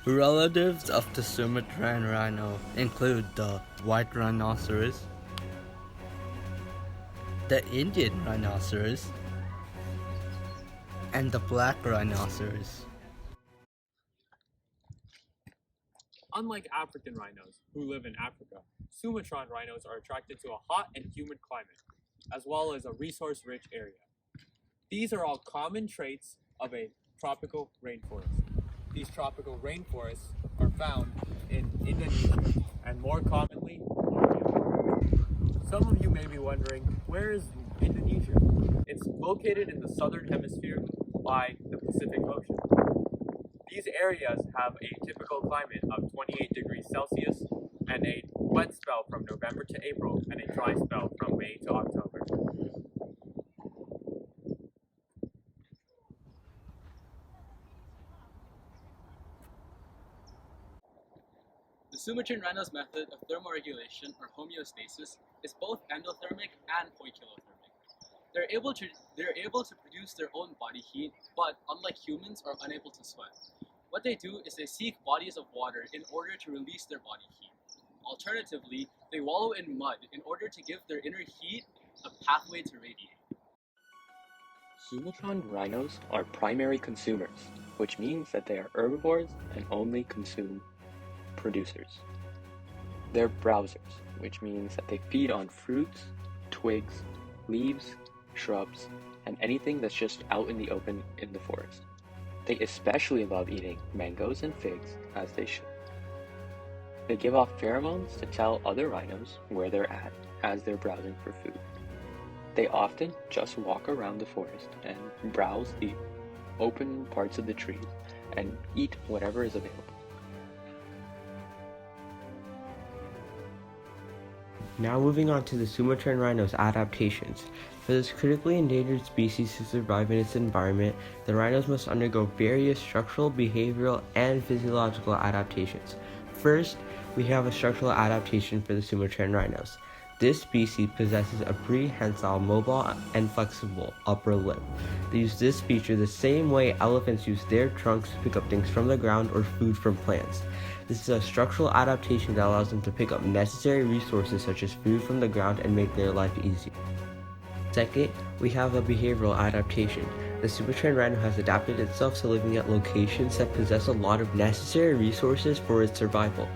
Relatives of the Sumatran rhino include the white rhinoceros, the Indian rhinoceros, and the black rhinoceros. Unlike African rhinos, who live in Africa, Sumatran rhinos are attracted to a hot and humid climate, as well as a resource-rich area. These are all common traits of a tropical rainforest. These tropical rainforests are found in Indonesia and more commonly Borneo. Some of you may be wondering, where is Indonesia? It's located in the southern hemisphere by the Pacific Ocean. These areas have a typical climate of 28 degrees Celsius and a wet spell from November to April and a dry spell from May to October. The Sumatran rhino's method of thermoregulation or homeostasis is both endothermic and poikilothermic. They're able to produce their own body heat, but unlike humans, are unable to sweat. What they do is they seek bodies of water in order to release their body heat. Alternatively, they wallow in mud in order to give their inner heat a pathway to radiate. Sumatran rhinos are primary consumers, which means that they are herbivores and only consume producers. They're browsers, which means that they feed on fruits, twigs, leaves, shrubs, and anything that's just out in the open in the forest. They especially love eating mangoes and figs, as they should. They give off pheromones to tell other rhinos where they're at as they're browsing for food. They often just walk around the forest and browse the open parts of the trees and eat whatever is available. Now moving on to the Sumatran rhino's adaptations. For this critically endangered species to survive in its environment, the rhinos must undergo various structural, behavioral, and physiological adaptations. First, we have a structural adaptation for the Sumatran rhinos. This species possesses a prehensile, mobile, and flexible upper lip. They use this feature the same way elephants use their trunks to pick up things from the ground or food from plants. This is a structural adaptation that allows them to pick up necessary resources such as food from the ground and make their life easier. Second, we have a behavioral adaptation. The Sumatran rhino has adapted itself to living at locations that possess a lot of necessary resources for its survival.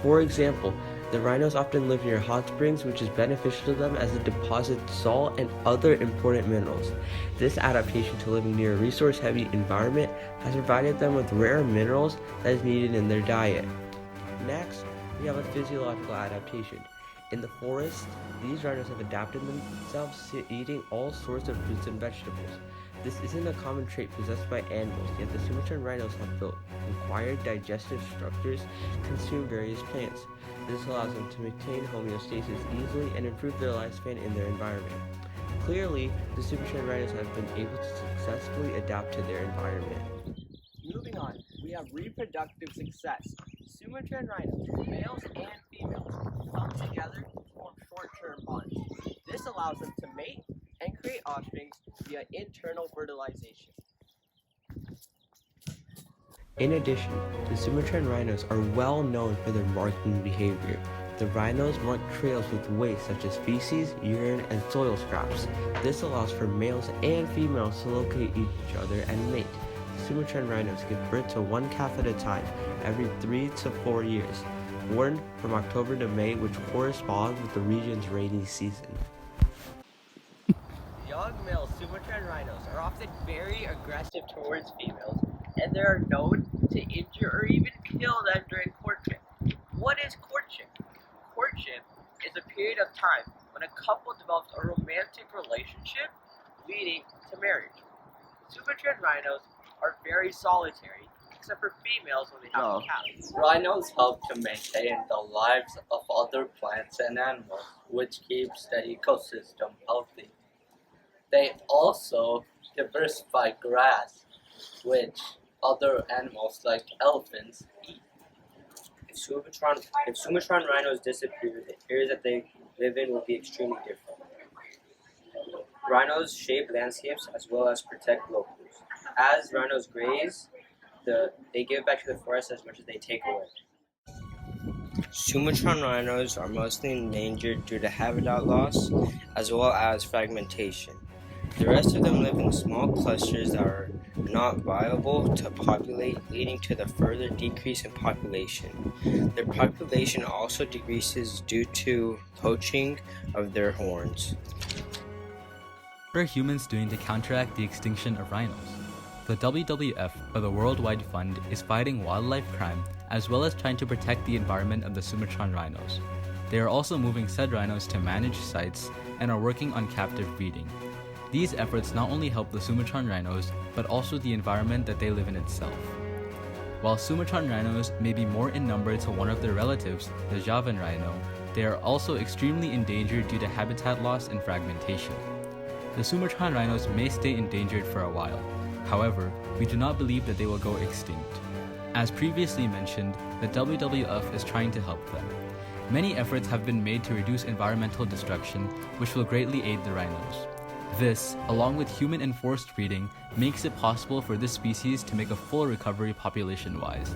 For example, the rhinos often live near hot springs, which is beneficial to them as it deposits salt and other important minerals. This adaptation to living near a resource-heavy environment has provided them with rare minerals that is needed in their diet. Next, we have a physiological adaptation. In the forest, these rhinos have adapted themselves to eating all sorts of fruits and vegetables. This isn't a common trait possessed by animals, yet the Sumatran rhinos have built acquired digestive structures to consume various plants. This allows them to maintain homeostasis easily and improve their lifespan in their environment. Clearly, the Sumatran rhinos have been able to successfully adapt to their environment. Moving on, we have reproductive success. Sumatran rhinos, males and females, come together to form short-term bonds. This allows them to mate and create offspring via internal fertilization. In addition, the Sumatran rhinos are well known for their marking behavior. The rhinos mark trails with waste such as feces, urine, and soil scraps. This allows for males and females to locate each other and mate. Sumatran rhinos give birth to one calf at a time every 3 to 4 years, born from October to May, which corresponds with the region's rainy season. Young male Sumatran rhinos are often very aggressive towards females, and they are known to injure or even kill them during courtship. What is courtship? Courtship is a period of time when a couple develops a romantic relationship leading to marriage. Sumatran rhinos are very solitary, except for females when they have calves. Rhinos help to maintain the lives of other plants and animals, which keeps the ecosystem healthy. They also diversify grass, which other animals like elephants eat. If Sumatran rhinos disappear, the areas that they live in will be extremely different. Rhinos shape landscapes as well as protect locals. As rhinos graze, they give back to the forest as much as they take away. Sumatran rhinos are mostly endangered due to habitat loss as well as fragmentation. The rest of them live in small clusters that are not viable to populate, leading to the further decrease in population. Their population also decreases due to poaching of their horns. What are humans doing to counteract the extinction of rhinos? The WWF, or the Worldwide Fund, is fighting wildlife crime as well as trying to protect the environment of the Sumatran rhinos. They are also moving said rhinos to managed sites and are working on captive breeding. These efforts not only help the Sumatran rhinos, but also the environment that they live in itself. While Sumatran rhinos may be more in number to one of their relatives, the Javan rhino, they are also extremely endangered due to habitat loss and fragmentation. The Sumatran rhinos may stay endangered for a while. However, we do not believe that they will go extinct. As previously mentioned, the WWF is trying to help them. Many efforts have been made to reduce environmental destruction, which will greatly aid the rhinos. This, along with human enforced breeding, makes it possible for this species to make a full recovery population-wise.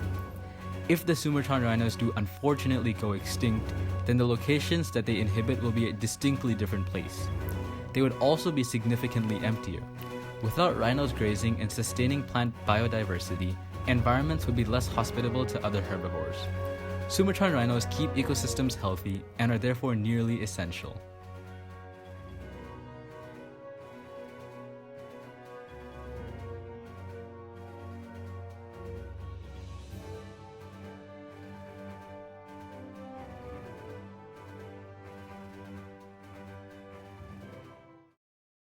If the Sumatran rhinos do unfortunately go extinct, then the locations that they inhabit will be a distinctly different place. They would also be significantly emptier. Without rhinos grazing and sustaining plant biodiversity, environments would be less hospitable to other herbivores. Sumatran rhinos keep ecosystems healthy and are therefore nearly essential.